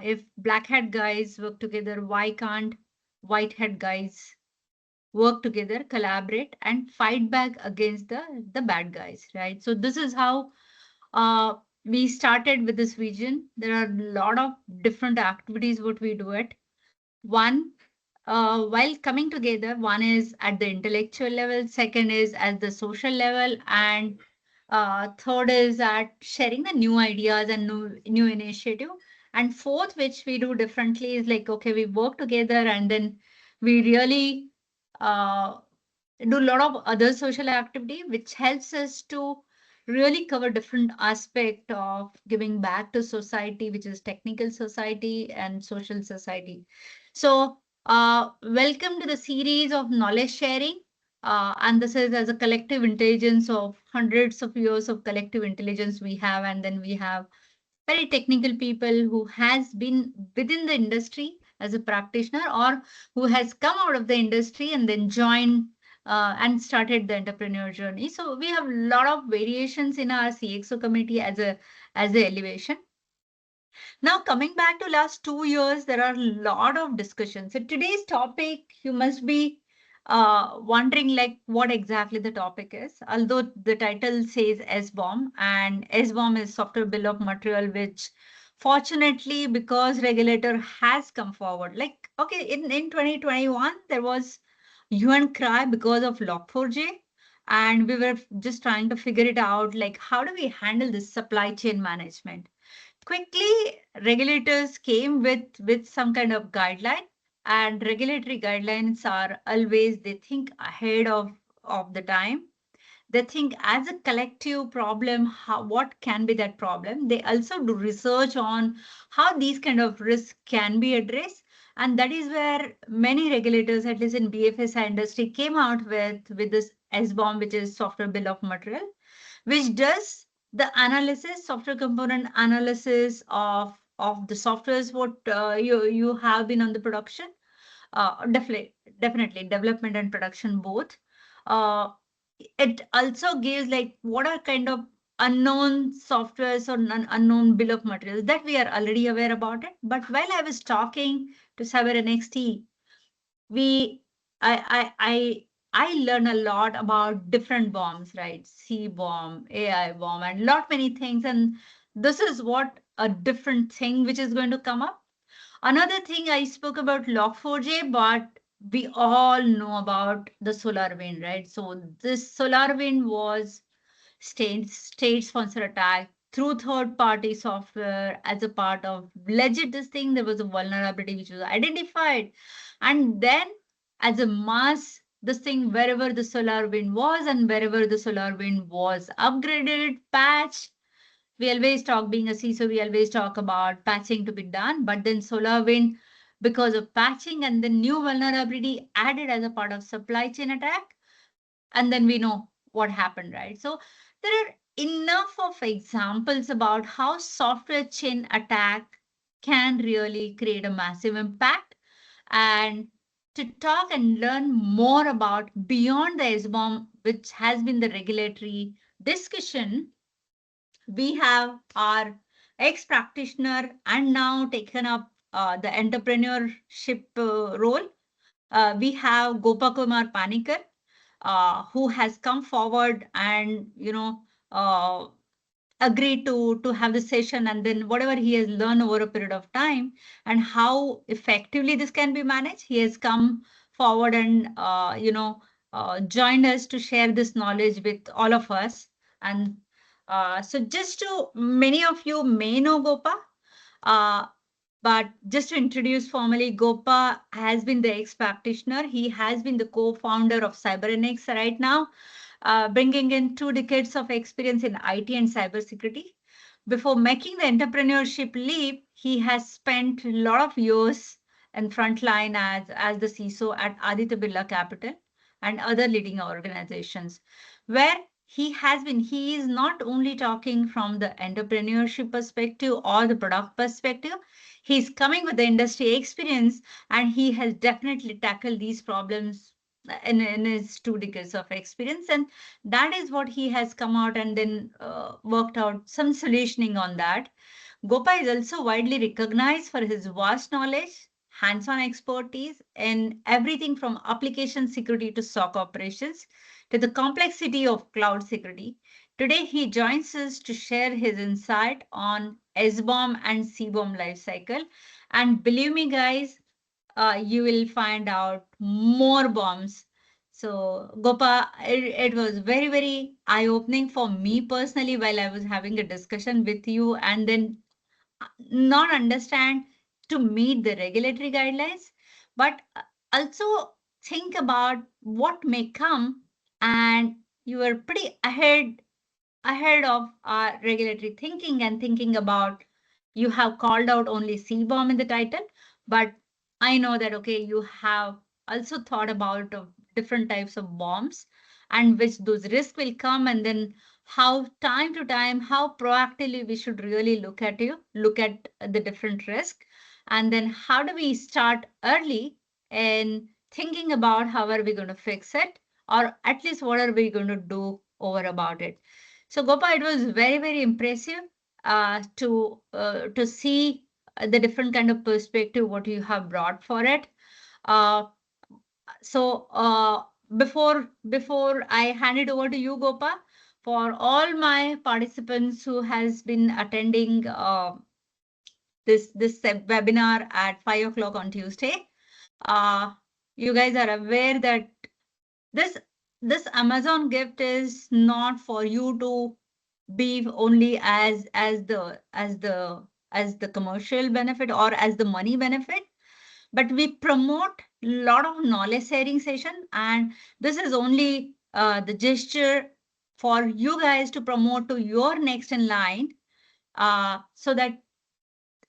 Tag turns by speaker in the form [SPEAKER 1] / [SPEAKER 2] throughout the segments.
[SPEAKER 1] if black hat guys work together, why can't white hat guys work together, collaborate, and fight back against the bad guys, right? So this is how we started with this vision. There are a lot of different activities what we do it. One, while coming together, one is at the intellectual level, second is at the social level, and third is at sharing the new ideas and new initiative. And fourth, which we do differently, is like, okay, we work together and then we really uh, do a lot of other social activity, which helps us to really cover different aspect of giving back to society, which is technical society and social society. So welcome to the series of knowledge sharing. And this is as a collective intelligence of hundreds of years of collective intelligence we have. And then we have very technical people who has been within the industry as a practitioner or who has come out of the industry and then joined and started the entrepreneur journey. So we have a lot of variations in our CXO committee as a elevation. Now, coming back to last 2 years, there are a lot of discussions. So today's topic, you must be wondering like what exactly the topic is. Although the title says SBOM, and SBOM is Software Bill of Material, which fortunately, because regulator has come forward, like, okay, in 2021, there was hue and cry because of Log4j. And we were just trying to figure it out, like, how do we handle this supply chain management? Quickly regulators came with some kind of guideline, and regulatory guidelines are always, they think ahead of the time. They think as a collective problem, what can be that problem. They also do research on how these kind of risks can be addressed. And that is where many regulators, at least in BFSI industry, came out with this SBOM, which is Software Bill of Material, which does the analysis, software component analysis of the softwares what you have been on the production. Definitely development and production both. Uh, it also gives like what are kind of unknown softwares or unknown bill of materials that we are already aware about it. But while I was talking to CyberNX team, we I learn a lot about different bombs, right? C bomb, AI bomb, and lot many things. And this is what a different thing which is going to come up. Another thing I spoke about Log4j, but we all know about the solar wind, right? So this solar wind was state sponsor attack through third party software as a part of legit this thing. There was a vulnerability which was identified, and then as a mass this thing, wherever the solar wind was and wherever the solar wind was upgraded, patched. We always talk, being a CISO, we always talk about patching to be done, but then solar wind, because of patching and the new vulnerability added as a part of supply chain attack, and then we know what happened, right? So there are enough of examples about how software chain attack can really create a massive impact. And to talk and learn more about beyond the SBOM, which has been the regulatory discussion, we have our ex-practitioner and now taken up the entrepreneurship role. We have Gopakumar Panicker, who has come forward and uh, agreed to have the session, and then whatever he has learned over a period of time and how effectively this can be managed, he has come forward and joined us to share this knowledge with all of us. And so just to many of you may know Gopa, uh, but just to introduce formally, Gopa has been the ex-practitioner. He has been the co-founder of CyberNX right now, bringing in 2 decades of experience in IT and cybersecurity. Before making the entrepreneurship leap, he has spent a lot of years in frontline as the CISO at Aditya Birla Capital and other leading organizations, where he is not only talking from the entrepreneurship perspective or the product perspective, he's coming with the industry experience, and he has definitely tackled these problems in his 2 decades of experience. And that is what he has come out and then worked out some solutioning on that. Gopa is also widely recognized for his vast knowledge, hands-on expertise in everything from application security to SOC operations to the complexity of cloud security. Today, he joins us to share his insight on SBOM and CBOM lifecycle. And believe me, guys, you will find out more bombs. So, Gopa, it was very, very eye-opening for me personally while I was having a discussion with you, and then not understand to meet the regulatory guidelines, but also think about what may come. And you were pretty ahead of our regulatory thinking and thinking about, you have called out only CBOM in the title, but I know that, okay, you have also thought about different types of bombs and which those risks will come, and then how time to time, how proactively we should really look at the different risk, and then how do we start early in thinking about how are we going to fix it, or at least what are we going to do over about it. So Gopa, it was very, very impressive to see the different kind of perspective what you have brought for it. Uh, so before I hand it over to you, Gopa, for all my participants who has been attending this webinar at 5 o'clock on Tuesday, uh, you guys are aware that this this Amazon gift is not for you to be only as the commercial benefit or as the money benefit, but we promote a lot of knowledge sharing session, and this is only the gesture for you guys to promote to your next in line, so that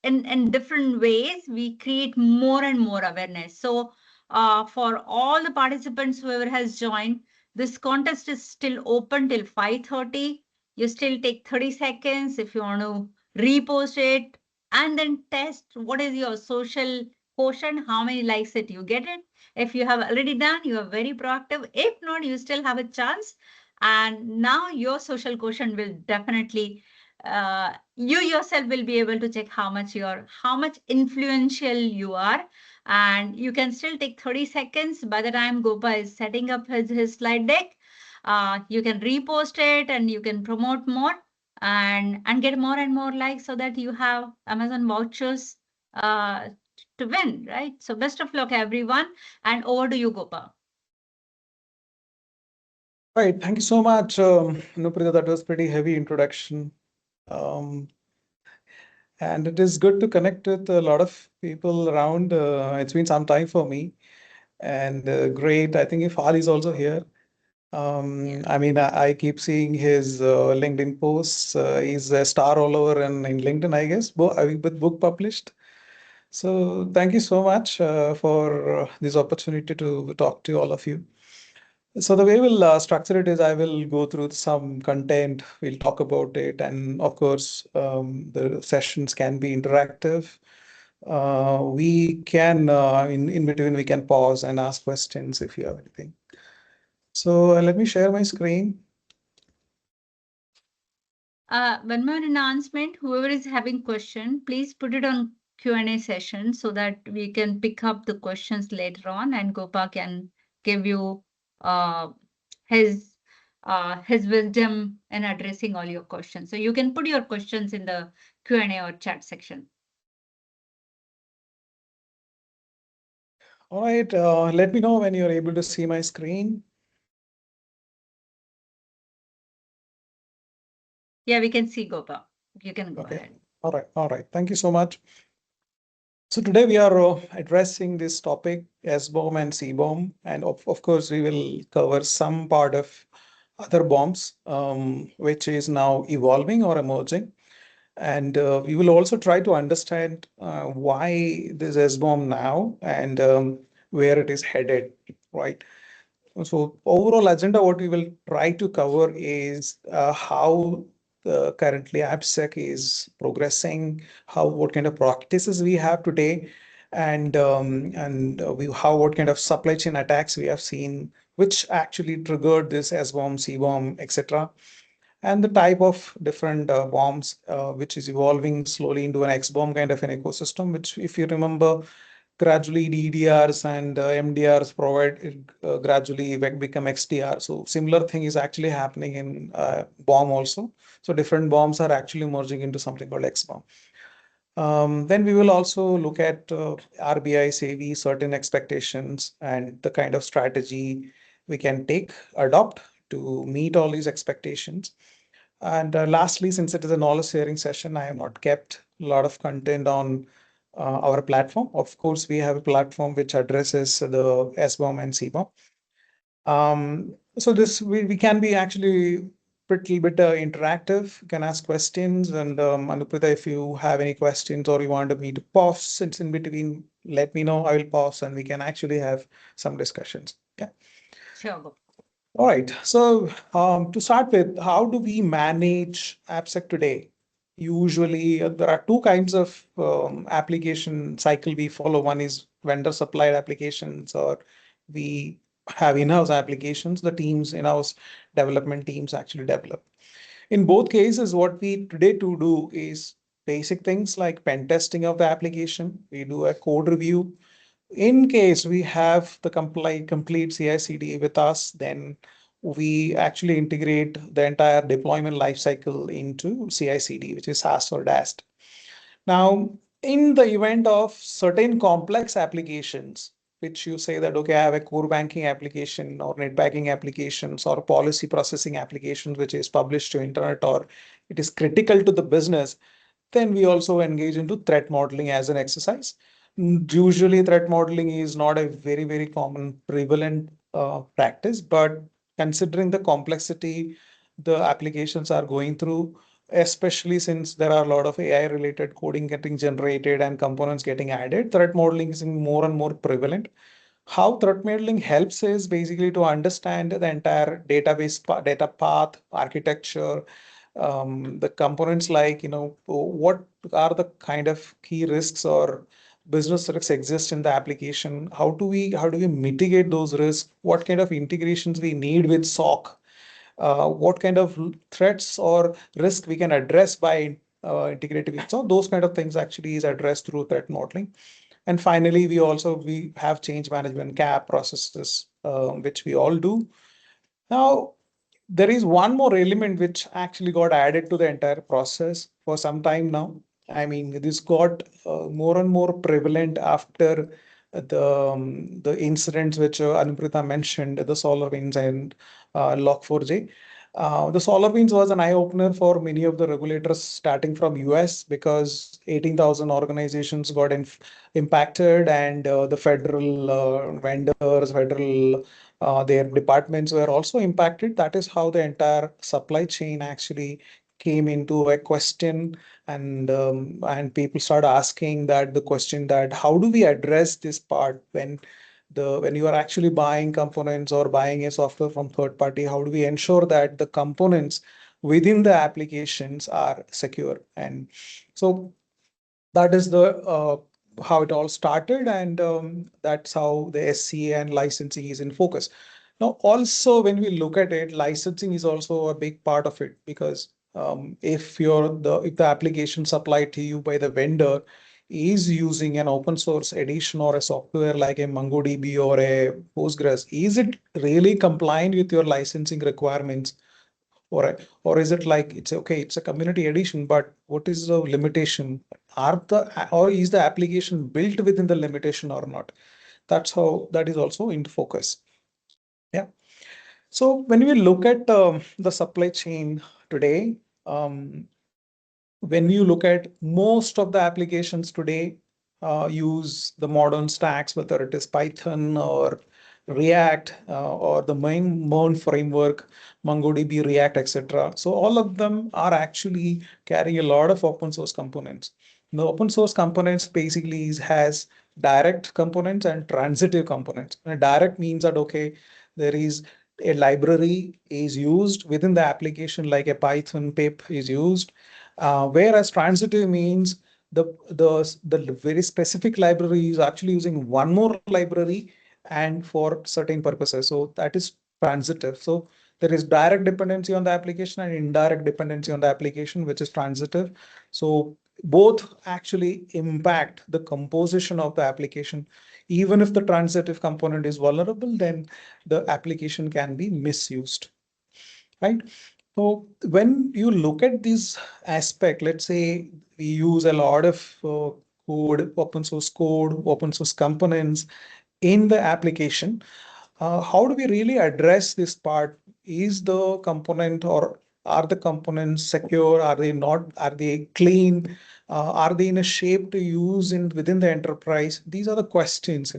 [SPEAKER 1] in different ways we create more and more awareness. So for all the participants, whoever has joined, this contest is still open till 5:30. You still take 30 seconds if you want to repost it and then test what is your social quotient, how many likes that you get it. If you have already done, you are very proactive. If not, you still have a chance. And now your social quotient will definitely you yourself will be able to check how much influential you are, and you can still take 30 seconds. By the time Gopa is setting up his slide deck, you can repost it and you can promote more and get more and more likes so that you have Amazon vouchers uh, to win, right? So best of luck, everyone, and over to you, Gopa.
[SPEAKER 2] Right. Thank you so much, Nuprita. That was pretty heavy introduction. Um, and it is good to connect with a lot of people around. It's been some time for me, and great. I think if Ali is also here. I mean, I keep seeing his LinkedIn posts. He's a star all over in LinkedIn, I guess, with book published. So thank you so much for this opportunity to talk to all of you. So the way we'll structure it is I will go through some content, we'll talk about it, and of course, the sessions can be interactive. We can, in between, we can pause and ask questions if you have anything. So let me share my screen.
[SPEAKER 1] One more announcement, whoever is having question, please put it on Q&A session so that we can pick up the questions later on and Gopa can give you uh, his wisdom in addressing all your questions. So you can put your questions in the Q&A or chat section.
[SPEAKER 2] All right, let me know when you're able to see my screen.
[SPEAKER 1] Yeah, we can see Gopa. You can go ahead.
[SPEAKER 2] All right. Thank you so much. So today we are addressing this topic, SBOM and CBOM, and of course we will cover some part of other bombs, which is now evolving or emerging. And we will also try to understand why this SBOM now and where it is headed, right? So overall agenda, what we will try to cover is how currently AppSec is progressing, what kind of practices we have today, what kind of supply chain attacks we have seen, which actually triggered this SBOM, CBOM, etc., and the type of different bombs, which is evolving slowly into an XBomb kind of an ecosystem, which, if you remember, gradually DDRs and MDRs provide gradually become XDR. So similar thing is actually happening in bomb also. So different bombs are actually merging into something called XBomb. Then we will also look at RBI, SEBI, certain expectations and the kind of strategy we can adopt to meet all these expectations. And lastly, since it is a knowledge sharing session, I have not kept a lot of content on our platform. Of course, we have a platform which addresses the SBOM and CBOM. So this we can be actually pretty bit interactive. You can ask questions, and Anuprita, if you have any questions or you want me to pause since in between, let me know. I will pause and we can actually have some discussions. Yeah.
[SPEAKER 1] Sure.
[SPEAKER 2] All right. So to start with, how do we manage AppSec today? Usually, there are two kinds of application cycle we follow. One is vendor supplied applications, or we have in-house applications. The teams, in-house development teams actually develop. In both cases, what we today to do is basic things like pen testing of the application. We do a code review. In case we have the complete CI/CD with us, then we actually integrate the entire deployment lifecycle into CI/CD, which is SaaS or DAST. Now, in the event of certain complex applications, which you say that, okay, I have a core banking application or net banking applications or policy processing applications, which is published to internet or it is critical to the business, then we also engage into threat modeling as an exercise. Usually, threat modeling is not a very, very common prevalent practice, but considering the complexity the applications are going through, especially since there are a lot of AI related coding getting generated and components getting added, threat modeling is more and more prevalent. How threat modeling helps is basically to understand the entire database data path architecture, the components like, what are the kind of key risks or business risks exist in the application? How do we mitigate those risks? What kind of integrations we need with SOC? What kind of threats or risk we can address by integrating it? So those kind of things actually is addressed through threat modeling. And finally, we have change management CAP processes, which we all do. Now, there is one more element which actually got added to the entire process for some time now. I mean, this got more and more prevalent after the incidents which Anuprita mentioned, the SolarWinds and Log4j. The SolarWinds was an eye opener for many of the regulators starting from US because 18,000 organizations got impacted, and the federal vendors, federal their departments were also impacted. That is how the entire supply chain actually came into a question, and people start asking that the question that how do we address this part when you are actually buying components or buying a software from third party, how do we ensure that the components within the applications are secure? And so that is the how it all started, and that's how the SC and licensing is in focus. Now, also when we look at it, licensing is also a big part of it because if the application supplied to you by the vendor is using an open source edition or a software like a MongoDB or a Postgres, is it really compliant with your licensing requirements? Or is it like it's okay, it's a community edition, but what is the limitation? Or is the application built within the limitation or not? That is also into focus. Yeah. So when we look at the supply chain today, when you look at most of the applications today, use the modern stacks, whether it is Python or React or the main MERN framework, MongoDB, React, etc. So all of them are actually carrying a lot of open source components. The open source components basically has direct components and transitive components. And direct means that, okay, there is a library is used within the application, like a Python pip is used. Whereas transitive means the very specific library is actually using one more library and for certain purposes. So that is transitive. So there is direct dependency on the application and indirect dependency on the application, which is transitive. So both actually impact the composition of the application. Even if the transitive component is vulnerable, then the application can be misused, right? So when you look at this aspect, let's say we use a lot of code, open source components in the application. How do we really address this part? Is the component or are the components secure? Are they not? Are they clean? Are they in a shape to use in within the enterprise? These are the questions,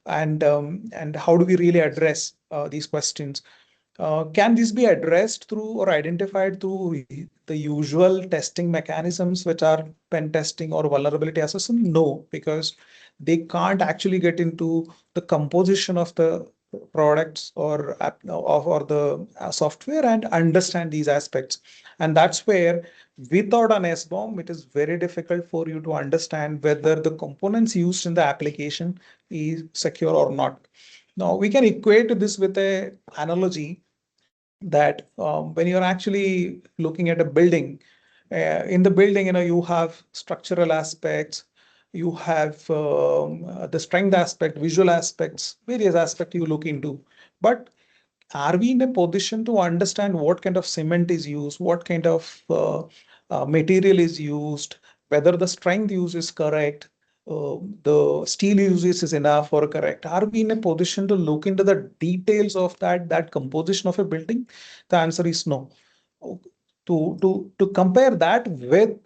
[SPEAKER 2] and how do we really address these questions? Can this be addressed through or identified through the usual testing mechanisms, which are pen testing or vulnerability assessment? No, because they can't actually get into the composition of the products or or the software and understand these aspects. And that's where without an SBOM, it is very difficult for you to understand whether the components used in the application is secure or not. Now we can equate this with a analogy that when you're actually looking at a building, in the building, you have structural aspects, you have the strength aspect, visual aspects, various aspects you look into. But are we in a position to understand what kind of cement is used, what kind of material is used, whether the strength use is correct, the steel uses is enough or correct? Are we in a position to look into the details of that composition of a building? The answer is no. To compare that with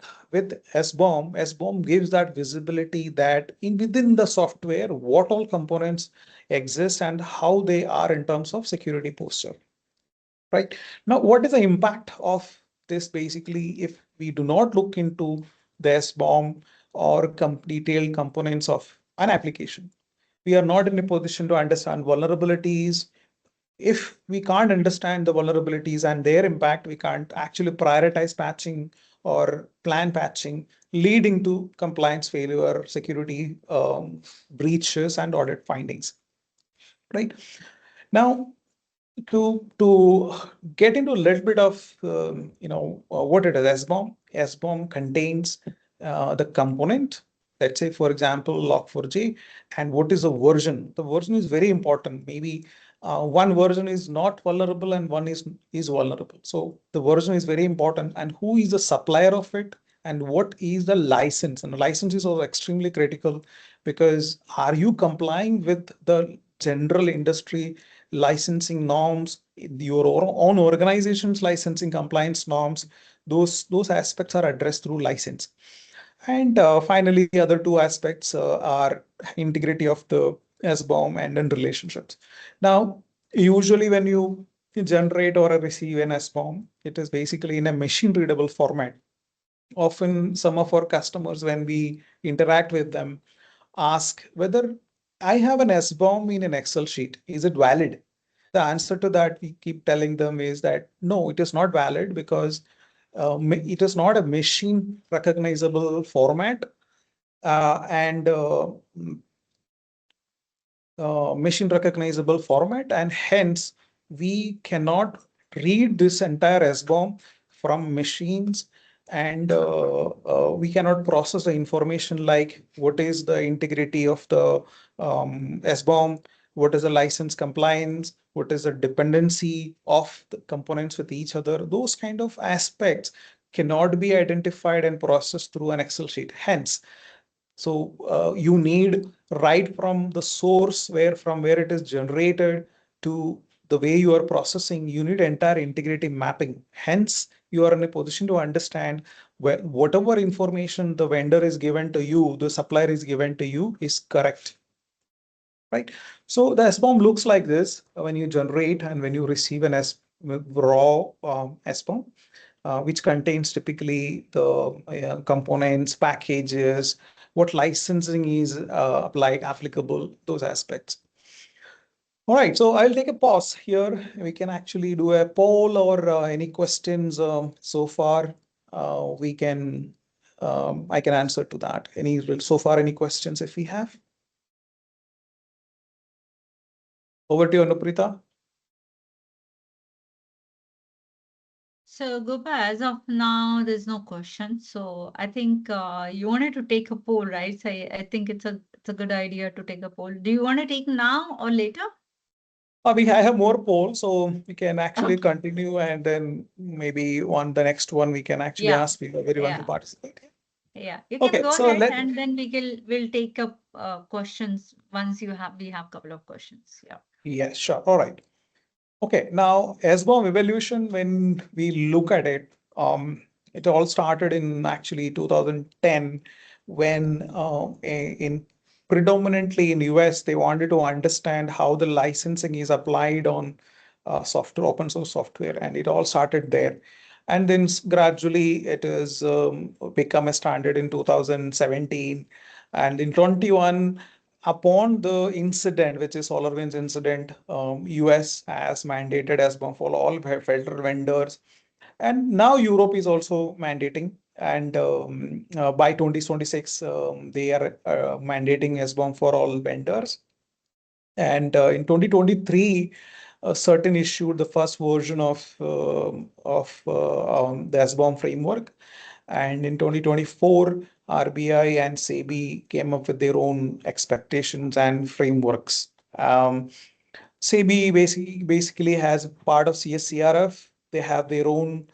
[SPEAKER 2] SBOM gives that visibility that within the software, what all components exist and how they are in terms of security posture. Right. Now, what is the impact of this basically if we do not look into the SBOM or detailed components of an application? We are not in a position to understand vulnerabilities. If we can't understand the vulnerabilities and their impact, we can't actually prioritize patching or plan patching, leading to compliance failure, security breaches, and audit findings. Right. Now, to get into a little bit of what it is, SBOM contains the component. Let's say, for example, log4j, and what is the version? The version is very important. Maybe one version is not vulnerable and one is vulnerable. So the version is very important, and who is the supplier of it, and what is the license? And the license is also extremely critical, because are you complying with the general industry licensing norms, your own organization's licensing compliance norms? Those aspects are addressed through license. And finally, the other two aspects are integrity of the SBOM and then relationships. Now, usually when you generate or receive an SBOM, it is basically in a machine readable format. Often some of our customers, when we interact with them, ask whether I have an SBOM in an Excel sheet. Is it valid? The answer to that we keep telling them is that no, it is not valid, because it is not a machine recognizable format, and machine recognizable format, and hence we cannot read this entire SBOM from machines, and we cannot process the information like what is the integrity of the SBOM, what is the license compliance, what is the dependency of the components with each other. Those kind of aspects cannot be identified and processed through an Excel sheet. Hence, so you need right from the source from where it is generated to the way you are processing, you need entire integrity mapping. Hence, you are in a position to understand whatever information the vendor is given to you, the supplier is given to you, is correct. Right. So the SBOM looks like this when you generate and when you receive an raw SBOM. Which contains typically the components, packages, what licensing is applicable, those aspects. All right, so I'll take a pause here. We can actually do a poll or any questions so far. We can I can answer to that. So far, any questions if we have? Over to you, Anuprita.
[SPEAKER 1] So, Gopa, as of now, there's no question. So, I think you wanted to take a poll, right? So, I think it's a good idea to take a poll. Do you want to take now or later?
[SPEAKER 2] I have more polls, so we can actually
[SPEAKER 1] Okay.
[SPEAKER 2] continue, and then maybe the next one we can actually
[SPEAKER 1] Yeah.
[SPEAKER 2] ask people, everyone to
[SPEAKER 1] Yeah.
[SPEAKER 2] participate.
[SPEAKER 1] Yeah. You can
[SPEAKER 2] Okay,
[SPEAKER 1] go
[SPEAKER 2] so
[SPEAKER 1] ahead, and then we'll take up questions once we have a couple of questions. Yeah.
[SPEAKER 2] yes, sure. All right. Okay, now SBOM evolution, when we look at it, it all started in actually 2010 when in predominantly in US, they wanted to understand how the licensing is applied on software, open source software, and it all started there. And then gradually it has become a standard in 2017. And in 21, upon the incident, which is SolarWinds incident, US has mandated SBOM for all federal vendors, and now Europe is also mandating. And by 2026, they are mandating SBOM for all vendors. And in 2023, certain issued the first version of the SBOM framework. And in 2024, RBI and SEBI came up with their own expectations and frameworks. SEBI basically has part of CSCRF. They have their own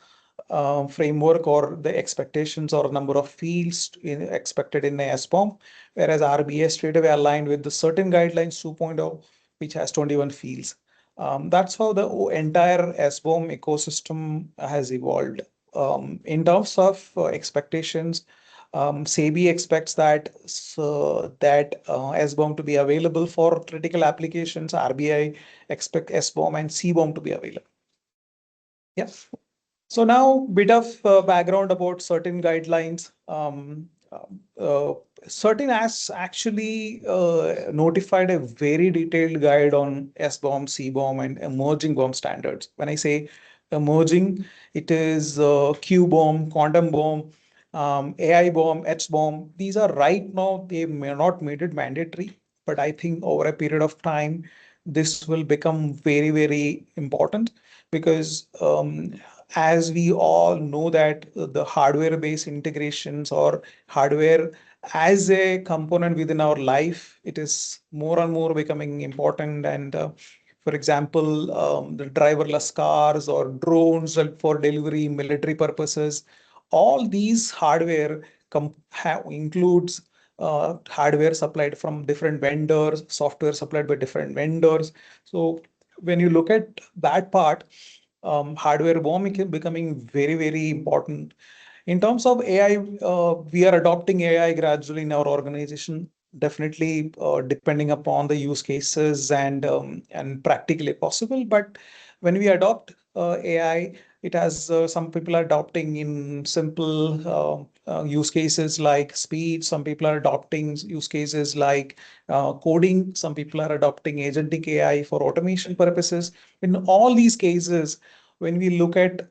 [SPEAKER 2] framework or the expectations or number of fields expected in a SBOM, whereas RBI straight away aligned with the certain guidelines 2.0, which has 21 fields. That's how the entire SBOM ecosystem has evolved. In terms of expectations, SEBI expects that SBOM to be available for critical applications. RBI expect SBOM and CBOM to be available. Yeah. So now bit of background about certain guidelines. Certain has actually notified a very detailed guide on SBOM, CBOM, and emerging BOM standards. When I say emerging, it is QBOM, quantum bomb, AI bomb, HBOM. These are right now, they may not made it mandatory, but I think over a period of time, this will become very, very important because as we all know that the hardware-based integrations or hardware as a component within our life, it is more and more becoming important. And for example, the driverless cars or drones for delivery, military purposes, all these hardware includes hardware supplied from different vendors, software supplied by different vendors. So when you look at that part, hardware BOM is becoming very, very important. In terms of AI, we are adopting AI gradually in our organization, definitely depending upon the use cases and practically possible. But when we adopt AI, it has some people are adopting in simple use cases like speed. Some people are adopting use cases like coding. Some people are adopting agentic AI for automation purposes. In all these cases, when we look at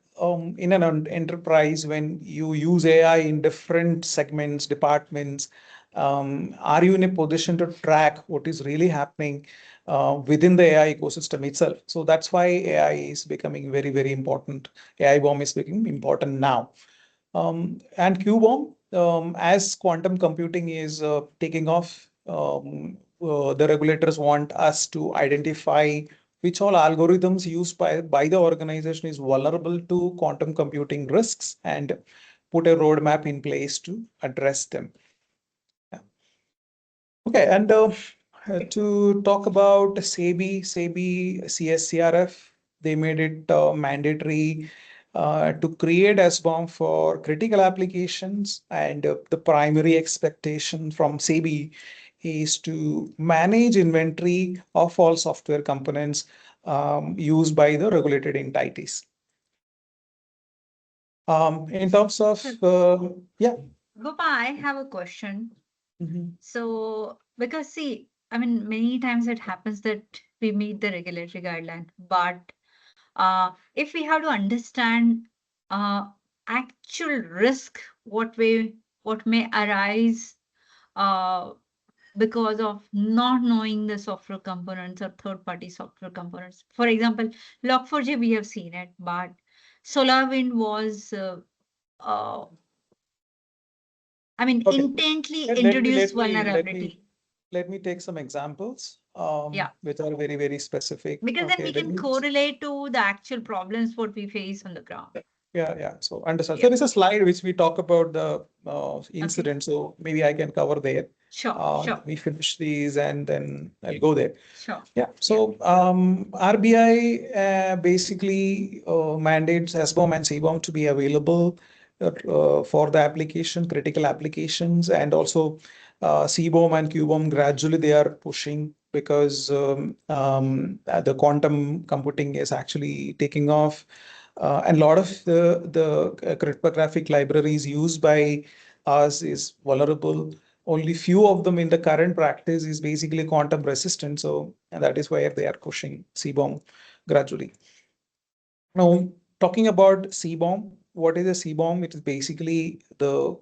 [SPEAKER 2] in an enterprise, when you use AI in different segments, departments, are you in a position to track what is really happening within the AI ecosystem itself? So that's why AI is becoming very, very important. AI bomb is becoming important now. And QBOM, as quantum computing is taking off, the regulators want us to identify which all algorithms used by the organization is vulnerable to quantum computing risks and put a roadmap in place to address them. Yeah. Okay, and to talk about SEBI, CSCRF, they made it mandatory to create SBOM for critical applications, and the primary expectation from SEBI is to manage inventory of all software components used by the regulated entities. In terms of, yeah.
[SPEAKER 1] Gopa, I have a question.
[SPEAKER 2] Mhm.
[SPEAKER 1] So, because see, I mean, many times it happens that we meet the regulatory guideline, but if we have to understand actual risk, what way what may arise because of not knowing the software components or third-party software components. For example, Log4j, we have seen it, but SolarWind was, I mean,
[SPEAKER 2] Okay.
[SPEAKER 1] intently
[SPEAKER 2] Let me
[SPEAKER 1] introduced vulnerability.
[SPEAKER 2] let me take some examples,
[SPEAKER 1] Yeah.
[SPEAKER 2] which are very, very specific.
[SPEAKER 1] Because then
[SPEAKER 2] Okay,
[SPEAKER 1] we
[SPEAKER 2] let
[SPEAKER 1] can
[SPEAKER 2] me.
[SPEAKER 1] correlate to the actual problems what we face on the ground.
[SPEAKER 2] Yeah. So understand. So
[SPEAKER 1] Yeah.
[SPEAKER 2] there's a slide which we talk about the
[SPEAKER 1] Okay.
[SPEAKER 2] incident. So maybe I can cover there.
[SPEAKER 1] Sure.
[SPEAKER 2] We finish these and then I'll go there.
[SPEAKER 1] Sure.
[SPEAKER 2] Yeah. So RBI basically mandates SBOM and CBOM to be available for the application, critical applications, and also CBOM and QBOM gradually they are pushing because the quantum computing is actually taking off. And a lot of the cryptographic libraries used by us is vulnerable. Only few of them in the current practice is basically quantum resistant. So and that is why they are pushing CBOM gradually. Now, talking about CBOM, what is a CBOM? It is basically the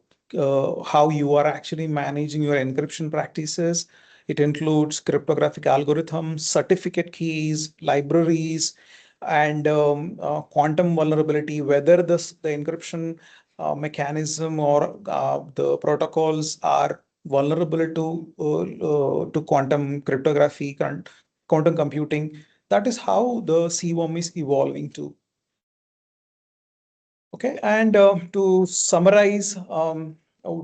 [SPEAKER 2] how you are actually managing your encryption practices. It includes cryptographic algorithms, certificate keys, libraries, and quantum vulnerability, whether the encryption mechanism or the protocols are vulnerable to quantum cryptography, quantum computing. That is how the CBOM is evolving to. Okay, and to summarize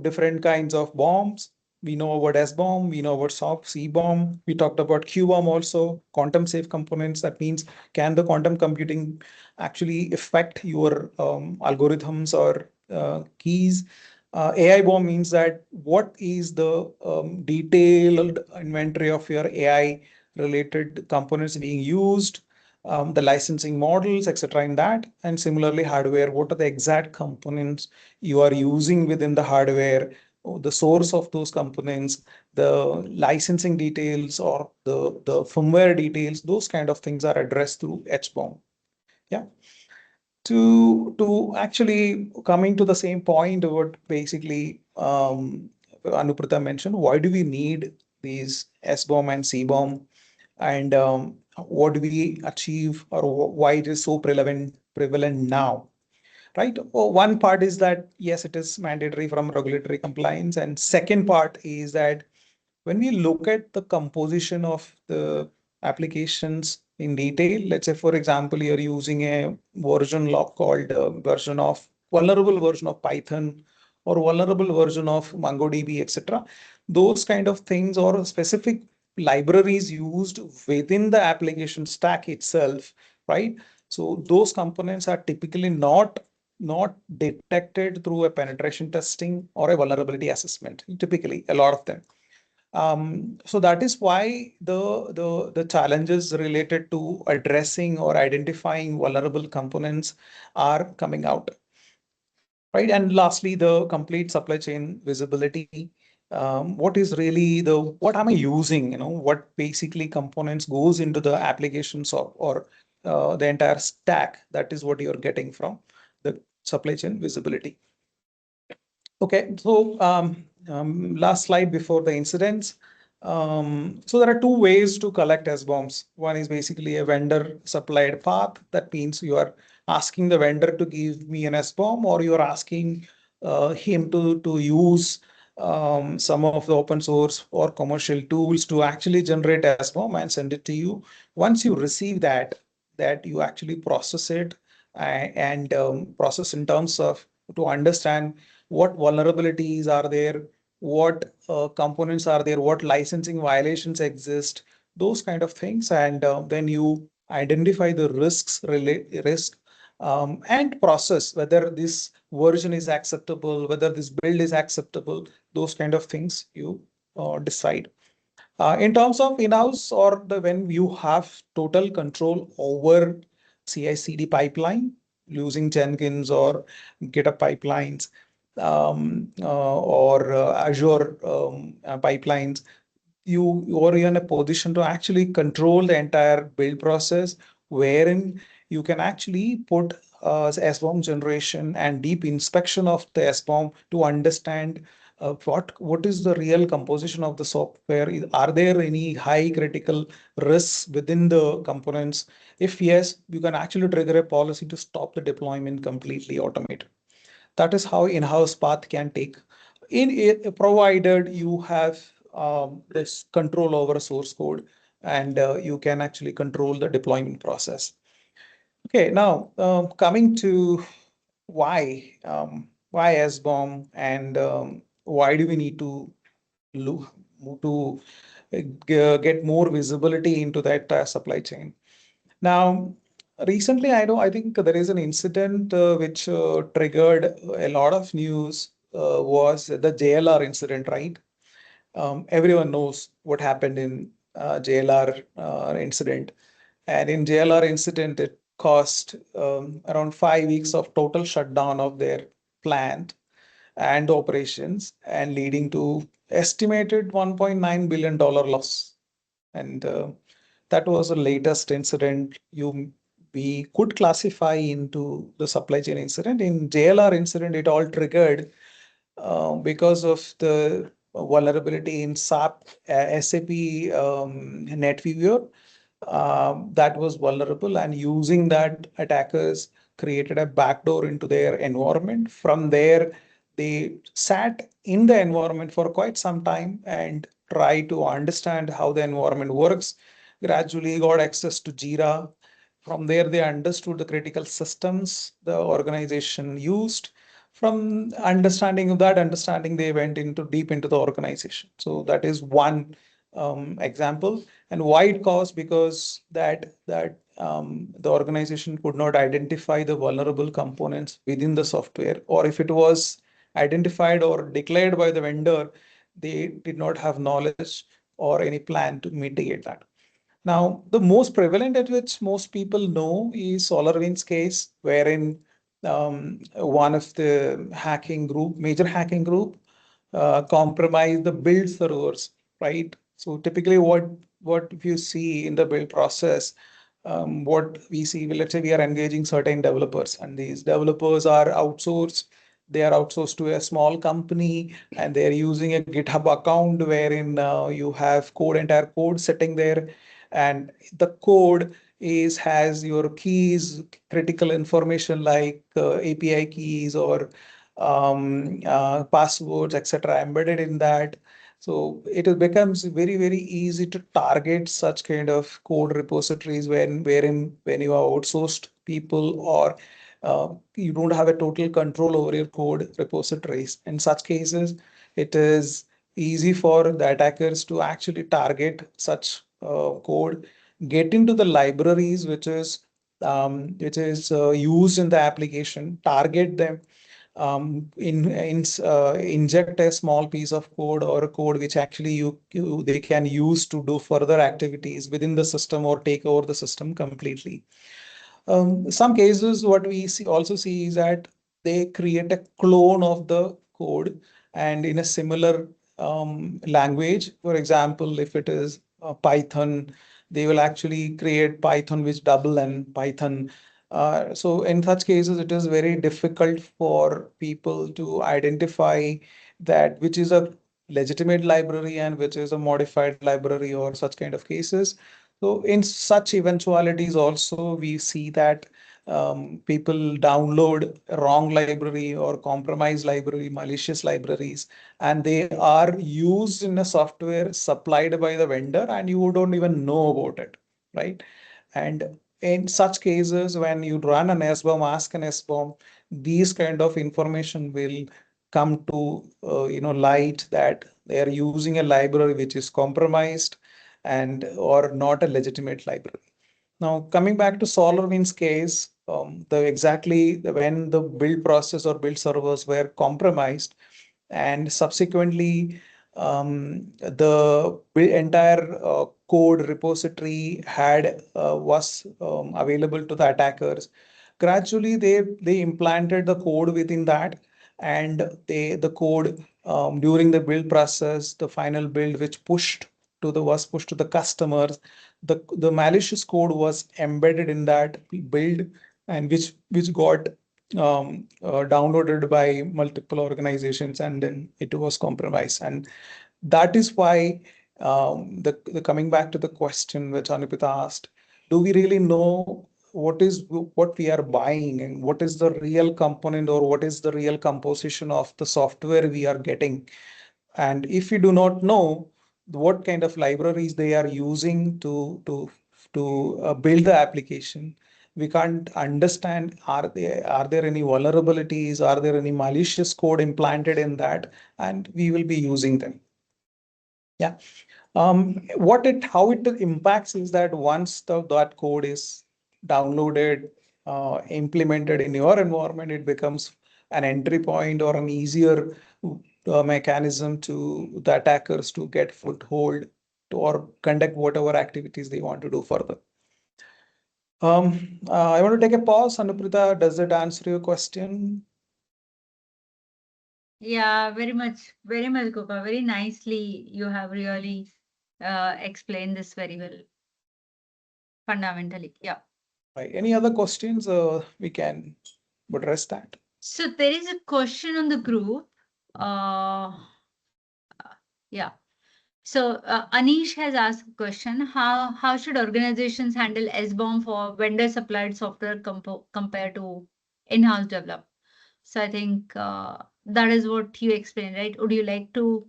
[SPEAKER 2] different kinds of bombs, we know about SBOM, we know about CBOM, we talked about QBOM also, quantum safe components. That means can the quantum computing actually affect your algorithms or keys? AI bomb means that what is the detailed inventory of your AI related components being used, the licensing models, etc. in that. And similarly, hardware, what are the exact components you are using within the hardware, the source of those components, the licensing details or the firmware details, those kind of things are addressed through HBOM. Yeah. To actually coming to the same point, what basically Anuprita mentioned, why do we need these SBOM and CBOM? And what do we achieve or why it is so prevalent now, right? Well, one part is that yes, it is mandatory from regulatory compliance, and second part is that when we look at the composition of the applications in detail, let's say for example you're using a version lock called version of vulnerable version of Python or vulnerable version of MongoDB, etc. Those kind of things or specific libraries used within the application stack itself, right? So those components are typically not detected through a penetration testing or a vulnerability assessment, typically a lot of them. So that is why the challenges related to addressing or identifying vulnerable components are coming out, right? And lastly, the complete supply chain visibility. What is really what am I using? What basically components goes into the applications or the entire stack. That is what you're getting from the supply chain visibility. Okay, so last slide before the incidents. So there are two ways to collect SBOMs. One is basically a vendor supplied path. That means you are asking the vendor to give me an SBOM, or you are asking him to use some of the open source or commercial tools to actually generate SBOM and send it to you. Once you receive that you actually process it and process in terms of to understand what vulnerabilities are there, what components are there, what licensing violations exist, those kind of things. And then you identify the risk and process whether this version is acceptable, whether this build is acceptable, those kind of things you decide. In terms of in-house or when you have total control over CI/CD pipeline using Jenkins or GitHub pipelines or Azure pipelines, you are in a position to actually control the entire build process, wherein you can actually put SBOM generation and deep inspection of the SBOM to understand what is the real composition of the software. Are there any high critical risks within the components? If yes, you can actually trigger a policy to stop the deployment completely automated. That is how in-house path can take. In it, provided you have this control over source code, and you can actually control the deployment process. Okay, now coming to why SBOM, and why do we need to look to get more visibility into that supply chain. Now, recently, I think there is an incident which triggered a lot of news, was the JLR incident, right? Everyone knows what happened in JLR incident. And in JLR incident, it cost around 5 weeks of total shutdown of their plant and operations, and leading to estimated $1.9 billion loss. And that was the latest incident we could classify into the supply chain incident. In JLR incident, it all triggered because of the vulnerability in SAP NetWeaver that was vulnerable, and using that, attackers created a backdoor into their environment. From there, they sat in the environment for quite some time and tried to understand how the environment works. Gradually got access to Jira. From there, they understood the critical systems the organization used. From understanding of that understanding, they went into deep into the organization. So that is one example. And why it caused? Because the organization could not identify the vulnerable components within the software, or if it was identified or declared by the vendor, they did not have knowledge or any plan to mitigate that. Now, the most prevalent at which most people know is SolarWinds case, wherein one of the major hacking group, compromised the build servers, right? So typically what you see in the build process, what we see, let's say we are engaging certain developers, and these developers are outsourced. They are outsourced to a small company, and they're using a GitHub account wherein you have entire code sitting there, and the code has your keys, critical information like API keys or passwords, etc., embedded in that. So it becomes very, very easy to target such kind of code repositories when you are outsourced people, or you don't have a total control over your code repositories. In such cases, it is easy for the attackers to actually target such code, get into the libraries which is used in the application, target them, inject a small piece of code or a code which actually they can use to do further activities within the system or take over the system completely. Some cases, what we also see is that they create a clone of the code, and in a similar language. For example, if it is Python, they will actually create Python with double N Python. So in such cases, it is very difficult for people to identify that which is a legitimate library and which is a modified library, or such kind of cases. So in such eventualities also, we see that people download a wrong library or compromised library, malicious libraries, and they are used in a software supplied by the vendor, and you don't even know about it, right? And in such cases, when you run an SBOM, ask an SBOM, these kind of information will come to light, that they are using a library which is compromised and or not a legitimate library. Now, coming back to SolarWinds case, when the build process or build servers were compromised, and subsequently the entire code repository was available to the attackers. Gradually, they implanted the code within that, and the code during the build process, the final build which was pushed to the customers. the malicious code was embedded in that build, and which got downloaded by multiple organizations, and then it was compromised. And that is why the coming back to the question which Anupita asked, do we really know what we are buying and what is the real component or what is the real composition of the software we are getting? And if we do not know what kind of libraries they are using to build the application, we can't understand, are there any vulnerabilities, are there any malicious code implanted in that, and we will be using them. Yeah. How it impacts is that once that code is downloaded, implemented in your environment, it becomes an entry point or an easier mechanism to the attackers to get foothold to, or conduct whatever activities they want to do further. I want to take a pause. Anuprita, does that answer your question?
[SPEAKER 1] Yeah, very much, Gopa. Very nicely, you have really explained this very well, fundamentally. Yeah.
[SPEAKER 2] Right. Any other questions? We can address that.
[SPEAKER 1] So there is a question on the group. Yeah. So Anish has asked a question: How should organizations handle SBOM for vendor supplied software compared to in-house developed? So I think that is what you explained, right? Would you like to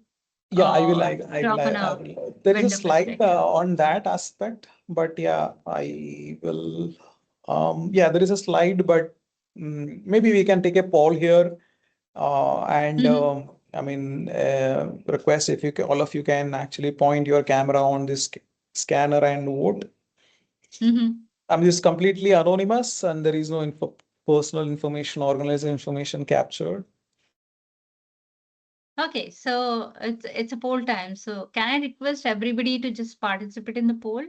[SPEAKER 2] Yeah,
[SPEAKER 1] talk on
[SPEAKER 2] I
[SPEAKER 1] a
[SPEAKER 2] will. There is a
[SPEAKER 1] vendor
[SPEAKER 2] slide
[SPEAKER 1] perspective?
[SPEAKER 2] on that aspect, but yeah, I will. Yeah, there is a slide, but maybe we can take a poll here. And
[SPEAKER 1] Mhm.
[SPEAKER 2] I mean, request if you can, all of you can actually point your camera on this scanner and vote.
[SPEAKER 1] Mhm.
[SPEAKER 2] I mean, this is completely anonymous, and there is no personal information, organization information captured.
[SPEAKER 1] Okay, so it's a poll time. So can I request everybody to just participate in the poll?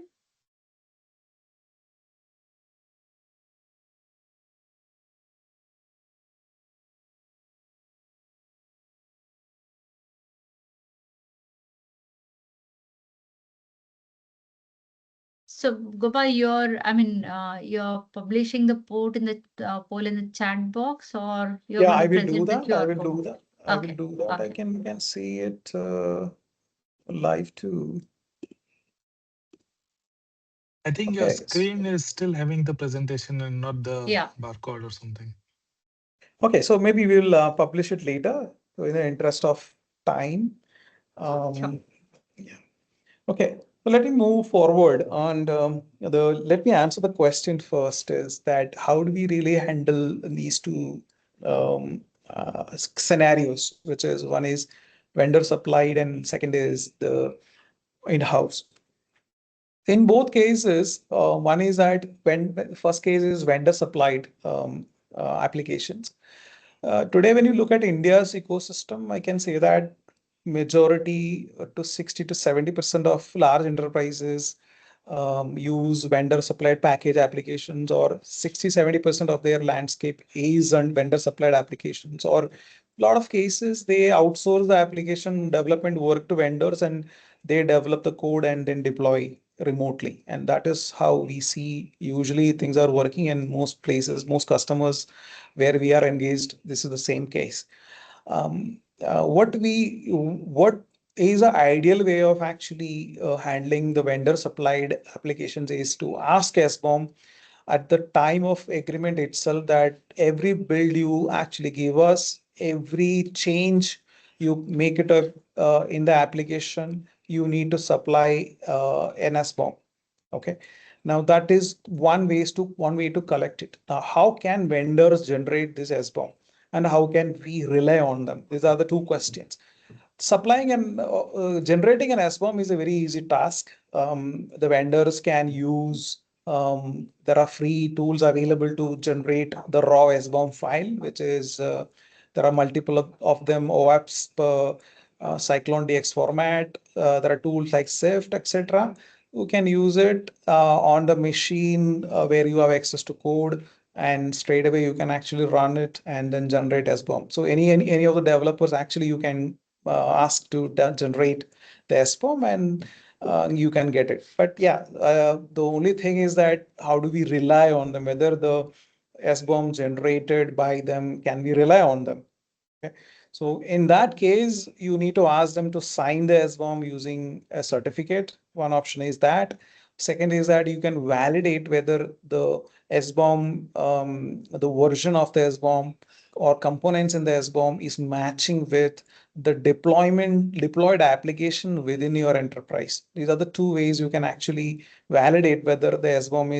[SPEAKER 1] So Gopal, you're publishing the poll in the chat box, or you're
[SPEAKER 2] Yeah,
[SPEAKER 1] going
[SPEAKER 2] I
[SPEAKER 1] to
[SPEAKER 2] will do
[SPEAKER 1] present the
[SPEAKER 2] that. I
[SPEAKER 1] QR
[SPEAKER 2] will
[SPEAKER 1] code?
[SPEAKER 2] do that. I will
[SPEAKER 1] Okay,
[SPEAKER 2] do that. I
[SPEAKER 1] okay.
[SPEAKER 2] can see it live too.
[SPEAKER 3] I think your
[SPEAKER 2] Okay.
[SPEAKER 3] screen is still having the presentation and not the
[SPEAKER 1] Yeah.
[SPEAKER 3] barcode or something.
[SPEAKER 2] Okay, so maybe we'll publish it later in the interest of time.
[SPEAKER 1] Sure.
[SPEAKER 2] Yeah. Okay, so let me move forward and let me answer the question first is that how do we really handle these two scenarios, which is one is vendor supplied and second is the in-house. In both cases, one is that when first case is vendor supplied applications. Today, when you look at India's ecosystem, I can say that majority to 60 to 70% of large enterprises use vendor supplied package applications, or 60-70% of their landscape is on vendor supplied applications, or a lot of cases they outsource the application development work to vendors and they develop the code and then deploy remotely. And that is how we see usually things are working in most places, most customers where we are engaged. This is the same case. What is the ideal way of actually handling the vendor supplied applications is to ask SBOM at the time of agreement itself that every build you actually give us, every change you make it in the application, you need to supply an SBOM. Okay. Now that is one way to collect it. Now, how can vendors generate this SBOM? And how can we rely on them? These are the two questions. Supplying and generating an SBOM is a very easy task. The vendors can use, there are free tools available to generate the raw SBOM file, which is, there are multiple of them, OAPs, Cyclone DX format. There are tools like SIFT, etc. You can use it on the machine where you have access to code, and straight away you can actually run it and then generate SBOM. So any of the developers actually you can ask to generate the SBOM, and you can get it. But yeah, the only thing is that how do we rely on them? Whether the SBOM generated by them, can we rely on them? Okay. So in that case, you need to ask them to sign the SBOM using a certificate. One option is that. Second is that you can validate whether the SBOM, the version of the SBOM or components in the SBOM is matching with the deployed application within your enterprise. These are the two ways you can actually validate whether the SBOM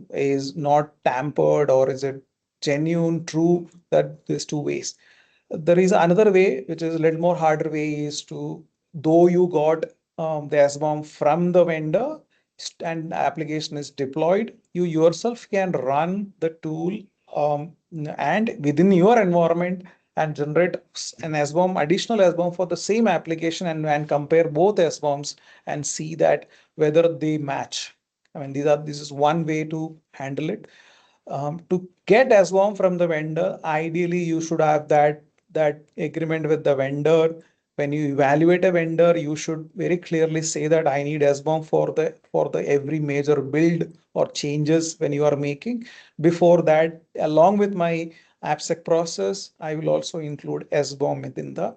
[SPEAKER 2] is not tampered or is it genuine, true. That there's two ways. There is another way, which is a little more harder way, is to, though you got the SBOM from the vendor and the application is deployed, you yourself can run the tool and within your environment and generate an SBOM, additional SBOM for the same application and compare both SBOMs and see that whether they match. I mean, this is one way to handle it. To get SBOM from the vendor, ideally you should have that agreement with the vendor. When you evaluate a vendor, you should very clearly say that I need SBOM for the every major build or changes when you are making. Before that, along with my AppSec process, I will also include SBOM within the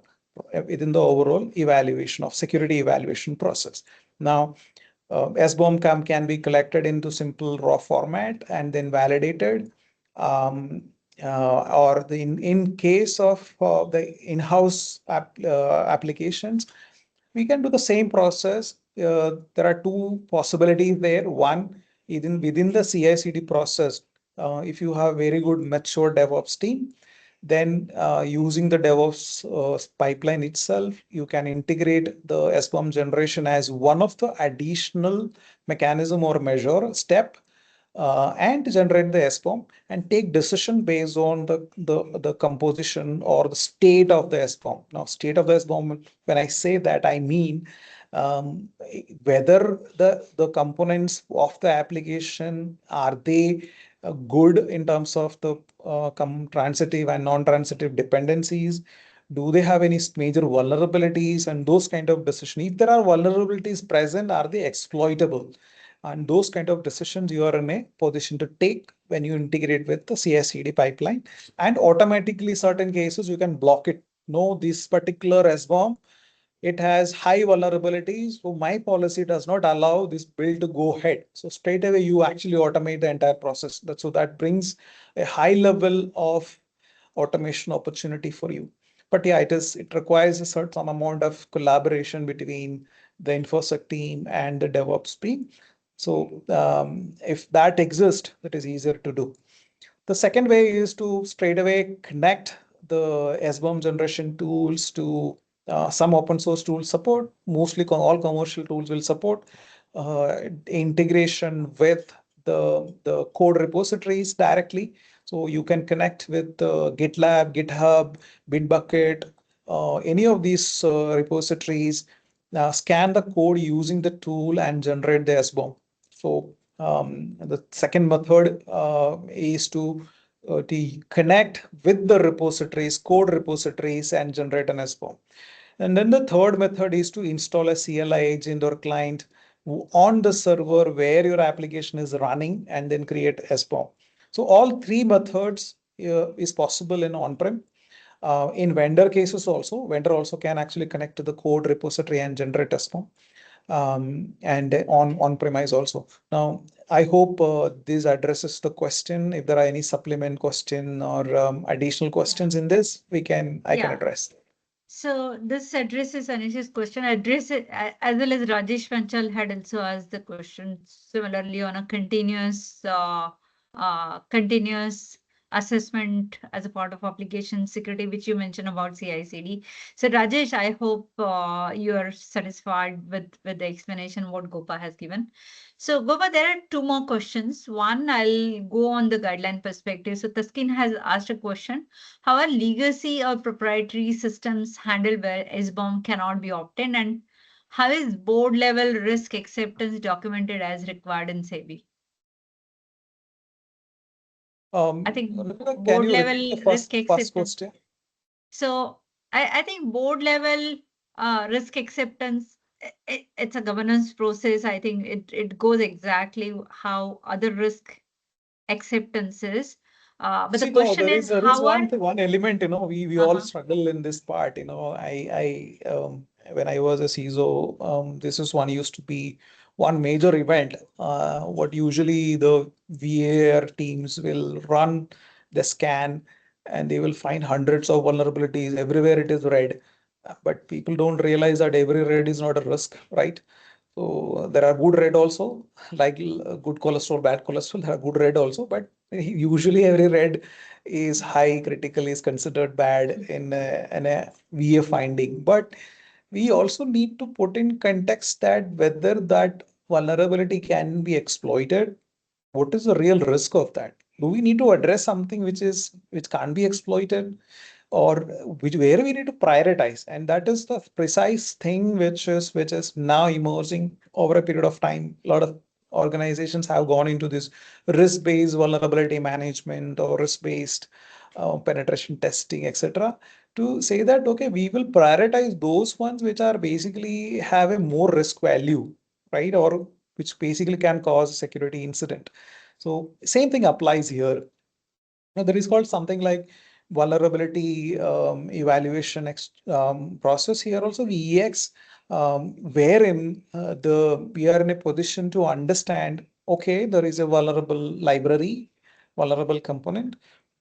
[SPEAKER 2] overall evaluation of security evaluation process. Now, SBOM can be collected into simple raw format and then validated. In case of the in-house applications, we can do the same process. There are two possibilities there. One, within the CI/CD process, if you have very good mature DevOps team, then using the DevOps pipeline itself, you can integrate the SBOM generation as one of the additional mechanism or measure step and generate the SBOM and take decision based on the composition or the state of the SBOM. Now, state of the SBOM, when I say that, I mean whether the components of the application, are they good in terms of the transitive and non-transitive dependencies? Do they have any major vulnerabilities and those kind of decisions? If there are vulnerabilities present, are they exploitable? And those kind of decisions you are in a position to take when you integrate with the CI/CD pipeline. And automatically, certain cases you can block it. No, this particular SBOM, it has high vulnerabilities. So my policy does not allow this build to go ahead. So straight away, you actually automate the entire process. So that brings a high level of automation opportunity for you. But yeah, it requires a certain amount of collaboration between the InfoSec team and the DevOps team. So if that exists, that is easier to do. The second way is to straight away connect the SBOM generation tools to some open source tools support. Mostly all commercial tools will support integration with the code repositories directly. So you can connect with GitLab, GitHub, Bitbucket, any of these repositories, scan the code using the tool and generate the SBOM. So the second method is to connect with the repositories, code repositories, and generate an SBOM. And then the third method is to install a CLI agent or client on the server where your application is running and then create SBOM. So all three methods is possible in on-prem. In vendor cases also, vendor also can actually connect to the code repository and generate SBOM. And on-premise also. Now, I hope this addresses the question. If there are any supplement question or additional questions in this, I can address.
[SPEAKER 1] So this addresses Anish's question. Address it as well as Rajesh Panchal had also asked the question similarly on a continuous assessment as a part of application security, which you mentioned about CI/CD. So Rajesh, I hope you are satisfied with the explanation what Gopa has given. So Gopa, there are two more questions. One, I'll go on the guideline perspective. So Taskin has asked a question. How are legacy or proprietary systems handled where SBOM cannot be obtained? And how is board level risk acceptance documented as required in SEBI? I think board level risk acceptance. So I think board level risk acceptance it's a governance process. I think it goes exactly how other risk acceptance is. But the
[SPEAKER 2] See, no,
[SPEAKER 1] question is,
[SPEAKER 2] there is
[SPEAKER 1] how are
[SPEAKER 2] one element, we all struggle in this part, when I was a CISO, this is one used to be one major event. What usually the VAR teams will run the scan and they will find hundreds of vulnerabilities everywhere it is red. But people don't realize that every red is not a risk, right? So there are good red also, like good cholesterol, bad cholesterol. There are good red also, but usually every red is high critical is considered bad in a VA finding. But we also need to put in context that whether that vulnerability can be exploited, what is the real risk of that? Do we need to address something which can't be exploited, or where we need to prioritize? And that is the precise thing which is now emerging over a period of time. A lot of organizations have gone into this risk-based vulnerability management or risk-based penetration testing, etc., to say that okay, we will prioritize those ones which are basically have a more risk value, right, or which basically can cause a security incident. So same thing applies here. Now, there is called something like vulnerability evaluation process here also, VEX, wherein we are in a position to understand, okay, there is a vulnerable library, vulnerable component,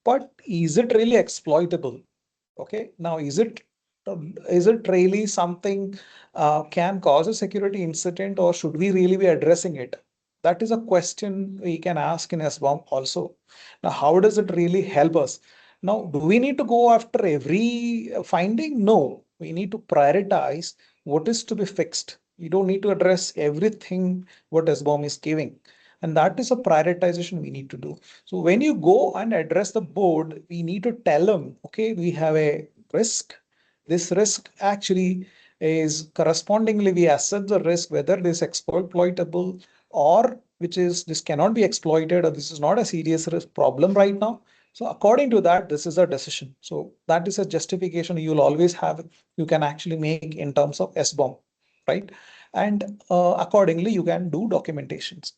[SPEAKER 2] but is it really exploitable? Okay, now is it really something can cause a security incident, or should we really be addressing it? That is a question we can ask in SBOM also. Now, how does it really help us? Now, do we need to go after every finding? No, we need to prioritize what is to be fixed. You don't need to address everything what SBOM is giving. And that is a prioritization we need to do. So when you go and address the board, we need to tell them, okay, we have a risk. This risk actually is correspondingly, we assess the risk, whether this exploitable or which is this cannot be exploited, or this is not a serious risk problem right now. So according to that, this is a decision. So that is a justification you'll always have, you can actually make in terms of SBOM, right? And accordingly, you can do documentations.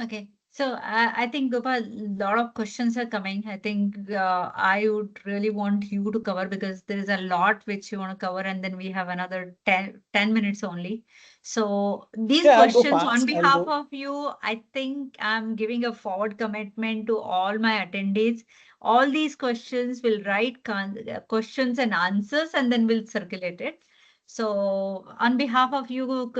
[SPEAKER 1] Okay. So I think, Gopal, a lot of questions are coming. I think I would really want you to cover, because there is a lot which you want to cover, and then we have another 10 minutes only. So these
[SPEAKER 2] Yeah, I'll go
[SPEAKER 1] questions on
[SPEAKER 2] fast. I'll
[SPEAKER 1] behalf
[SPEAKER 2] go.
[SPEAKER 1] of you, I think I'm giving a forward commitment to all my attendees. All these questions will write questions and answers, and then we'll circulate it. So on behalf of you,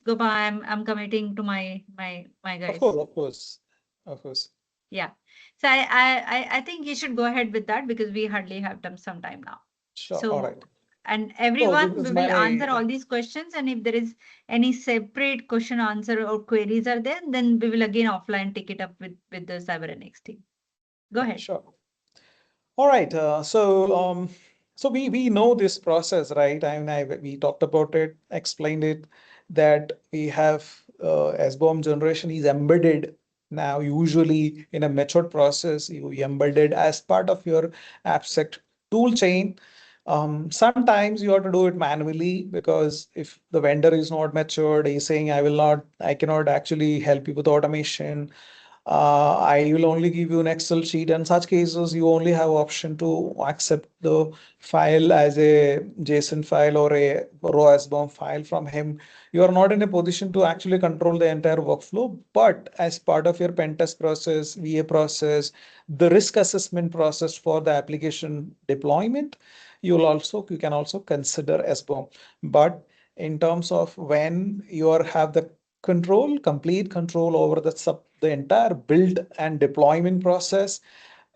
[SPEAKER 1] Gopa, I'm committing to my
[SPEAKER 2] Of
[SPEAKER 1] guys.
[SPEAKER 2] course, of course, of course.
[SPEAKER 1] Yeah. So I think you should go ahead with that, because we hardly have some time now.
[SPEAKER 2] Sure. All right.
[SPEAKER 1] So, and
[SPEAKER 2] So
[SPEAKER 1] everyone,
[SPEAKER 2] this
[SPEAKER 1] we
[SPEAKER 2] is
[SPEAKER 1] will answer
[SPEAKER 2] my
[SPEAKER 1] all these questions, and if there is any separate question answer or queries are there, then we will again offline take it up with the CyberNX team. Go ahead.
[SPEAKER 2] sure. All right. So we know this process, right? We talked about it, explained it, that we have SBOM generation is embedded now, usually in a matured process. You embedded as part of your AppSec tool chain. Sometimes you have to do it manually, because if the vendor is not matured, he's saying, I cannot actually help you with automation. I will only give you an Excel sheet. In such cases, you only have option to accept the file as a JSON file or a raw SBOM file from him. You are not in a position to actually control the entire workflow. But as part of your pen test process, VA process, the risk assessment process for the application deployment, you can also consider SBOM. But in terms of when you have the complete control over the entire build and deployment process,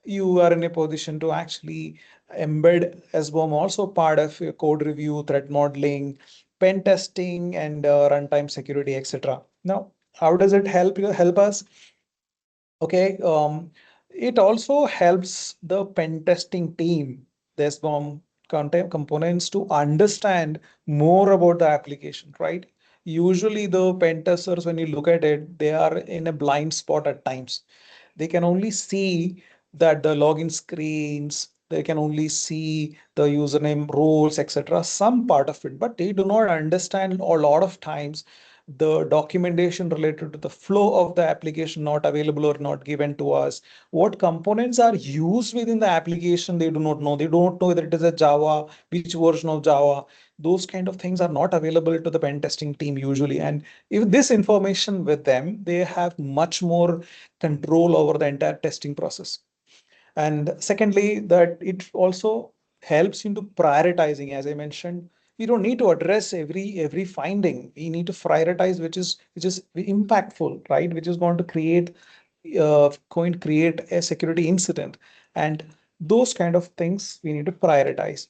[SPEAKER 2] you are in a position to actually embed SBOM also part of your code review, threat modeling, pen testing, and runtime security, etc. Now, how does it help us? Okay, it also helps the pen testing team, the SBOM content components, to understand more about the application, right? Usually the pen testers, when you look at it, they are in a blind spot at times. They can only see that the login screens, They can only see the username, roles, etc., some part of it, but they do not understand a lot of times the documentation related to the flow of the application not available or not given to us. What components are used within the application, they do not know. They don't know whether it is a Java, which version of Java. Those kind of things are not available to the pen testing team usually. And if this information with them, they have much more control over the entire testing process. And secondly, that it also helps into prioritizing. As I mentioned, we don't need to address every finding. We need to prioritize which is impactful, right? Which is going to create a security incident, and those kind of things we need to prioritize.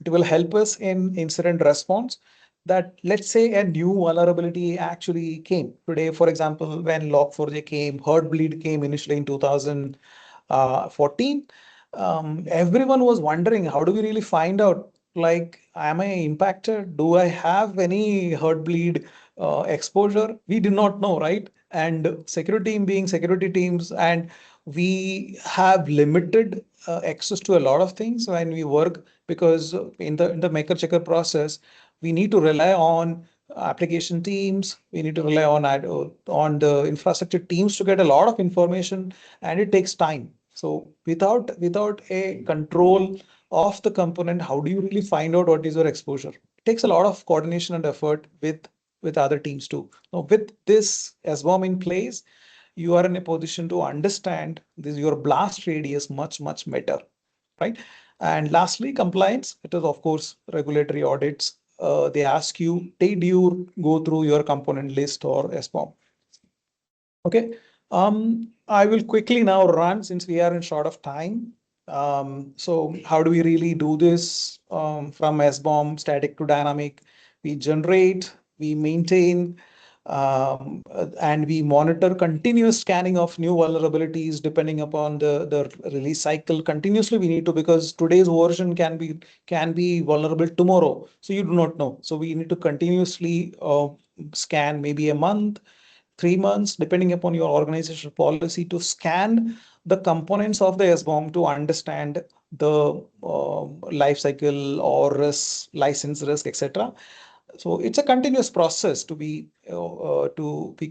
[SPEAKER 2] It will help us in incident response. That, let's say a new vulnerability actually came today, for example, when Log4j came, Heartbleed came initially in 2014. Everyone was wondering, how do we really find out? Like, am I impacted? Do I have any Heartbleed exposure? We did not know, right? And security team being security teams, and we have limited access to a lot of things when we work, because in the maker checker process, we need to rely on application teams. We need to rely on the infrastructure teams to get a lot of information, and it takes time. So without a control of the component, how do you really find out what is your exposure? It takes a lot of coordination and effort with other teams too. Now, with this SBOM in place, you are in a position to understand this your blast radius much better, right? And lastly, compliance. It is, of course, regulatory audits. They ask you, did you go through your component list or SBOM? Okay. I will quickly now run since we are in short of time. So how do we really do this from SBOM static to dynamic? We generate, we maintain, and we monitor continuous scanning of new vulnerabilities depending upon the release cycle. Continuously we need to, because today's version can be vulnerable tomorrow. So you do not know. So we need to continuously scan maybe a month, 3 months, depending upon your organizational policy, to scan the components of the SBOM to understand the life cycle or risk, license risk, etc. So it's a continuous process to be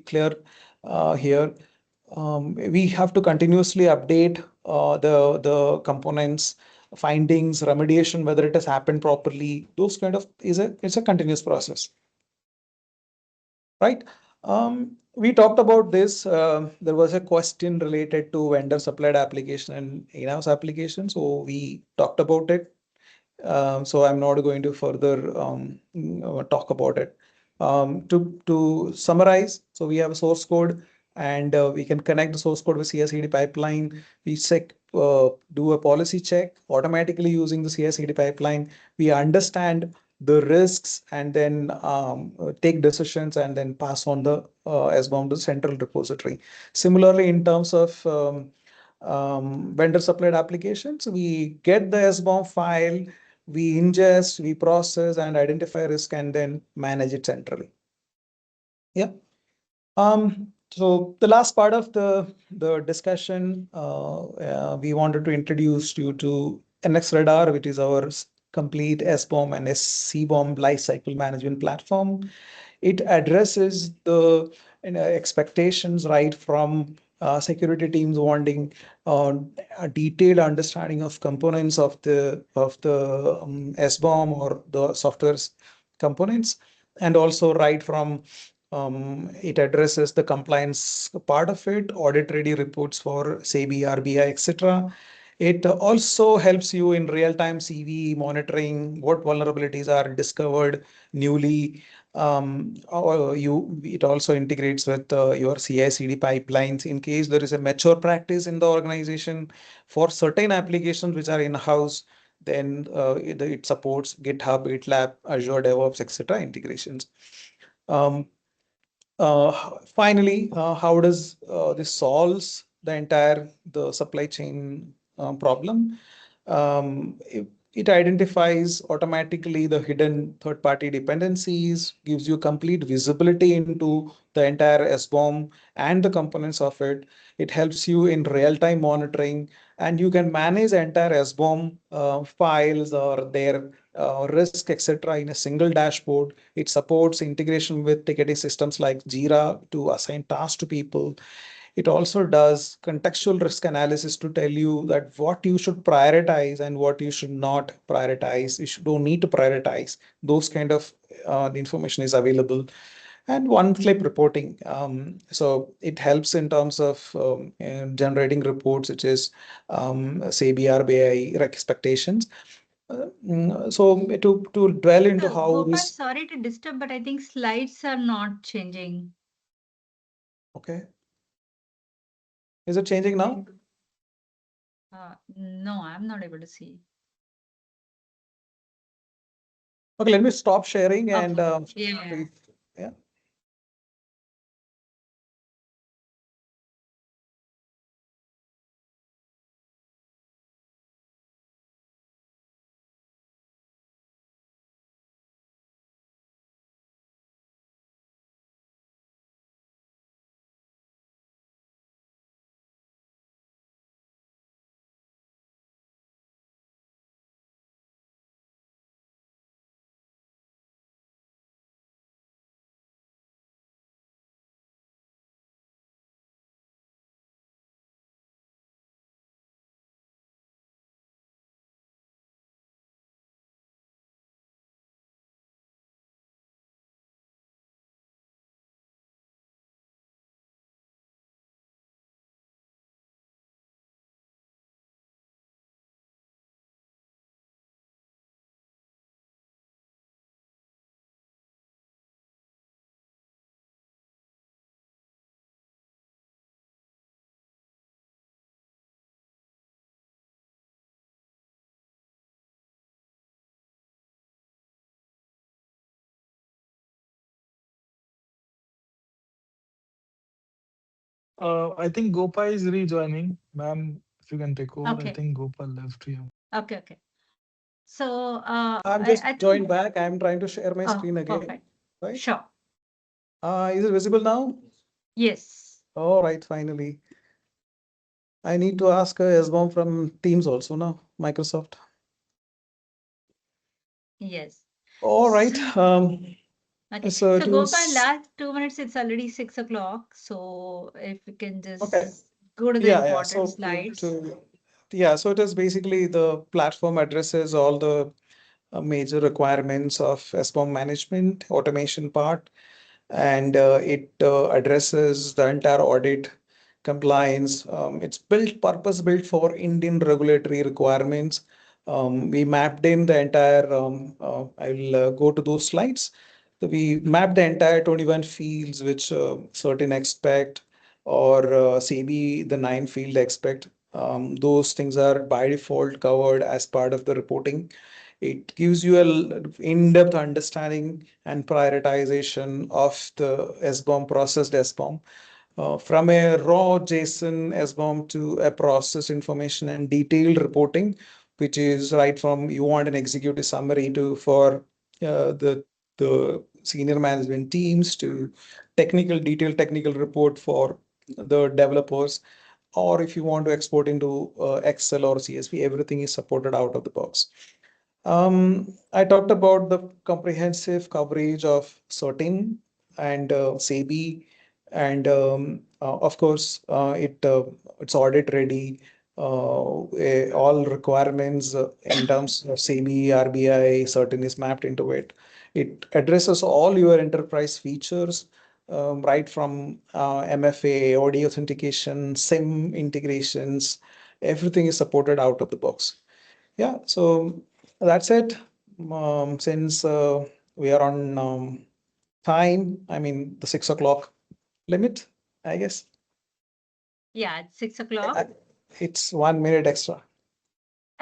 [SPEAKER 2] clear here. We have to continuously update the components, findings, remediation, whether it has happened properly. Those kind of it's a continuous process, right? We talked about this. There was a question related to vendor supplied application and in-house application. So we talked about it. So I'm not going to further talk about it. To summarize, so we have a source code, and we can connect the source code with CI/CD pipeline. We do a policy check automatically using the CI/CD pipeline. We understand the risks and then take decisions and then pass on the SBOM to the central repository. Similarly, in terms of vendor supplied applications, we get the SBOM file, we ingest, we process and identify risk and then manage it centrally. Yeah. So the last part of the discussion, we wanted to introduce you to NX Radar, which is our complete SBOM and CBOM lifecycle management platform. It addresses the expectations right from security teams wanting a detailed understanding of components of the SBOM or the software's components, and also right from it addresses the compliance part of it, audit ready reports for SEBI, RBI, etc. It also helps you in real-time CV monitoring, what vulnerabilities are discovered newly. It also integrates with your CI/CD pipelines in case there is a mature practice in the organization for certain applications which are in-house. Then it supports GitHub, GitLab, Azure DevOps, etc. integrations. Finally, how does this solves the entire supply chain problem? It identifies automatically the hidden third-party dependencies, gives you complete visibility into the entire SBOM and the components of it. It helps you in real-time monitoring and you can manage entire SBOM files or their risk, etc., in a single dashboard. It supports integration with ticketing systems like Jira to assign tasks to people. It also does contextual risk analysis to tell you that what you should prioritize and what you should not prioritize. Don't need to prioritize. Those kind of the information is available. And one-click reporting. So it helps in terms of generating reports, which is SEBI, RBI expectations. So to dwell into how
[SPEAKER 1] Gopal,
[SPEAKER 2] this.
[SPEAKER 1] sorry to disturb, but I think slides are not changing.
[SPEAKER 2] Okay. Is it changing now?
[SPEAKER 1] No, I'm not able to see.
[SPEAKER 2] Okay, let me stop sharing and
[SPEAKER 1] Yeah.
[SPEAKER 2] yeah.
[SPEAKER 3] I think Gopa is rejoining. Ma'am, if you can take over. I
[SPEAKER 1] Okay.
[SPEAKER 3] think Gopa left here.
[SPEAKER 1] Okay. So
[SPEAKER 2] I'm
[SPEAKER 1] I
[SPEAKER 2] just
[SPEAKER 1] think.
[SPEAKER 2] joined back. I'm trying to share my
[SPEAKER 1] Oh,
[SPEAKER 2] screen again.
[SPEAKER 1] perfect.
[SPEAKER 2] Right?
[SPEAKER 1] Sure.
[SPEAKER 2] Is it visible now?
[SPEAKER 1] Yes.
[SPEAKER 2] All right, finally. I need to ask SBOM from Teams also now, Microsoft.
[SPEAKER 1] Yes.
[SPEAKER 2] All right.
[SPEAKER 1] Okay.
[SPEAKER 2] So
[SPEAKER 1] So Gopal, last 2 minutes, it's already 6 o'clock. So if we can just
[SPEAKER 2] okay.
[SPEAKER 1] go to the
[SPEAKER 2] Yeah.
[SPEAKER 1] important
[SPEAKER 2] So
[SPEAKER 1] slides.
[SPEAKER 2] yeah, so it is basically the platform addresses all the major requirements of SBOM management, automation part, and it addresses the entire audit compliance. It's purpose built for Indian regulatory requirements. We mapped in the entire, I will go to those slides. So we mapped the entire 21 fields which certain expect or SEBI, the 9 field expect. Those things are by default covered as part of the reporting. It gives you an in-depth understanding and prioritization of the SBOM processed SBOM. From a raw JSON SBOM to a process information and detailed reporting, which is right from you want an executive summary to for the senior management teams to detailed technical report for the developers, or if you want to export into Excel or CSV, everything is supported out of the box. I talked about the comprehensive coverage of certain and SEBI, and of course, it's audit ready. All requirements in terms of SEBI, RBI, certain is mapped into it. It addresses all your enterprise features, right from MFA, OD authentication, SIM integrations. Everything is supported out of the box. Yeah, so that's it. Since we are on time, I mean the 6 o'clock limit, I guess.
[SPEAKER 1] Yeah, it's 6 o'clock.
[SPEAKER 2] It's 1 minute extra.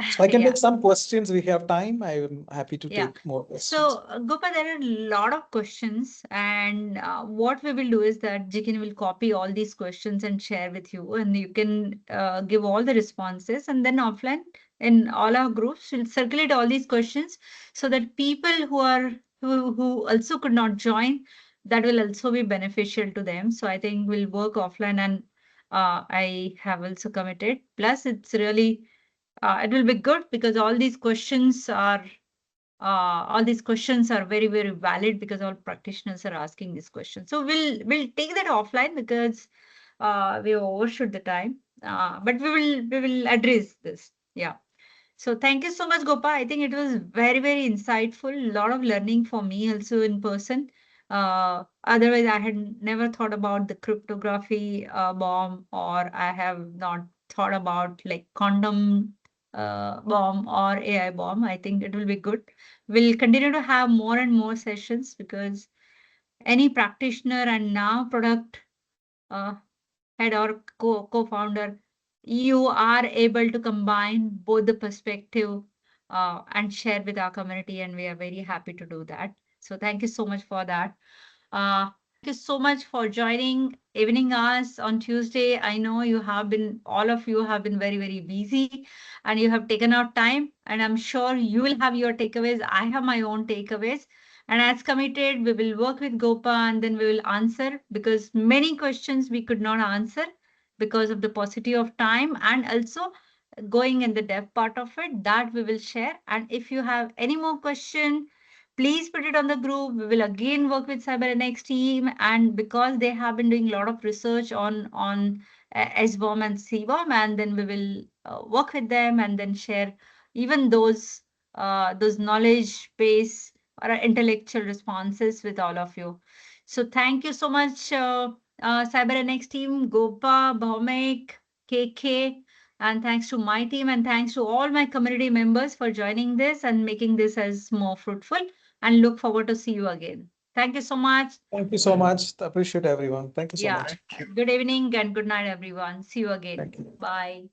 [SPEAKER 2] So I can
[SPEAKER 1] Yeah.
[SPEAKER 2] take some questions. We have time. I'm happy to
[SPEAKER 1] Yeah.
[SPEAKER 2] take more questions.
[SPEAKER 1] So, Gopal, there are a lot of questions, and what we will do is that Jikin will copy all these questions and share with you, and you can give all the responses, and then offline in all our groups, we'll circulate all these questions so that people who also could not join, that will also be beneficial to them. So I think we'll work offline and I have also committed. Plus, it's really it will be good because all these questions are very, very valid because all practitioners are asking these questions. So we'll take that offline because we overshoot the time. But we will address this. Yeah. So thank you so much, Gopa. I think it was very, very insightful. A lot of learning for me also in person. Otherwise, I had never thought about the cryptography bomb, or I have not thought about like condom bomb or AI bomb. I think it will be good. We'll continue to have more and more sessions because any practitioner and now product uh, head or co-founder, you are able to combine both the perspective and share with our community, and we are very happy to do that. So thank you so much for that. Thank you so much for joining evening hours on Tuesday. I know all of you have been very, very busy and you have taken out time, and I'm sure you will have your takeaways. I have my own takeaways. And as committed, we will work with Gopa and then we will answer because many questions we could not answer because of the paucity of time and also going in the depth part of it that we will share. And if you have any more question, please put it on the group. We will again work with CyberNX team, and because they have been doing a lot of research on SBOM and CBOM, and then we will work with them and then share even those knowledge base or intellectual responses with all of you. So thank you so much, CyberNX team, Gopa, Bhaumek, KK, and thanks to my team and thanks to all my community members for joining this and making this as more fruitful, and look forward to see you again. Thank you so much.
[SPEAKER 2] Thank you so much. Appreciate everyone. Thank you so
[SPEAKER 1] Yeah.
[SPEAKER 2] much.
[SPEAKER 1] Good evening and good night, everyone. See you again.
[SPEAKER 2] Thank you.
[SPEAKER 1] Bye.